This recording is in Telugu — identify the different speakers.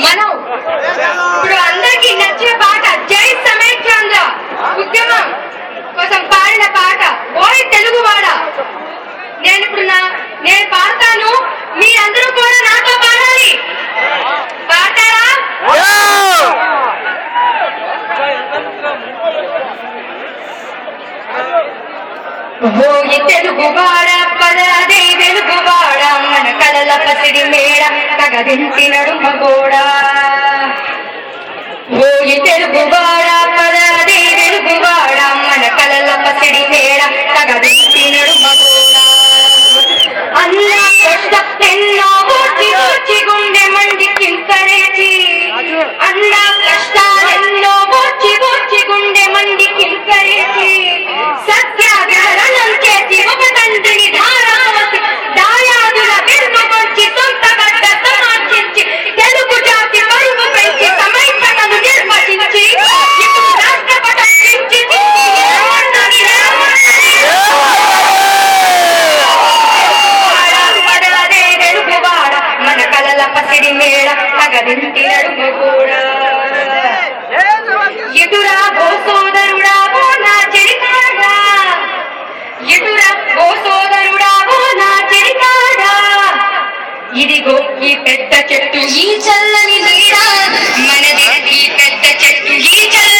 Speaker 1: మనం ఇప్పుడు అందరికి నచ్చే పాట జై సమైక్యాంధ్ర ఉద్యమం కోసం పాడిన పాట ఓయ్ తెలుగువాడ. నేను పాడతాను, మీరందరూ కూడా నాతో పాడాలి. పాడతారా? ఓయ్ తెలుగువాడ పదదే వెలుగువాడ, మన కలల పసిడి మేడ తగదింటి నడుమ గోడా. ఓయ్ తెలుగువాడ పదదే వెలుగువాడ, మన కలల పసిడి మేడ తగదింటి నడుమ గోడా. అన్న కష్ట ఎన్నో ఓచి ఓచి గుండె మండి కింకరేచి, అన్న కష్టాలెన్నో ఓచి ఓచి గుండె మండి కింకరేచి, సత్యాగ్రహణం చేసి ఒక తండ్రిని ధారావతి దాయాదుల వెన్నుకొంచి సొంత గడ్డ సమార్జించి తెలుగు జాతి పరువు పెంచి సమైక్యతను నిర్వచించి ఇప్పుడు రాష్ట్రపటం పెంచి పడదే వెలుగువాడ, మన కలల పసిడి మేడ తగదింటి నడుమ కూడా. ఎదురా ఓ సోదరుడా ఓ నా చెరికాడా, ఎదురా ఓ సోదరుడా ఓ నా చెరికాడా, ఇదిగో ఈ పెద్ద చెట్టు ఈ చల్లని నీడ, మనది ఈ పెద్ద చెట్టు ఈ చల్లని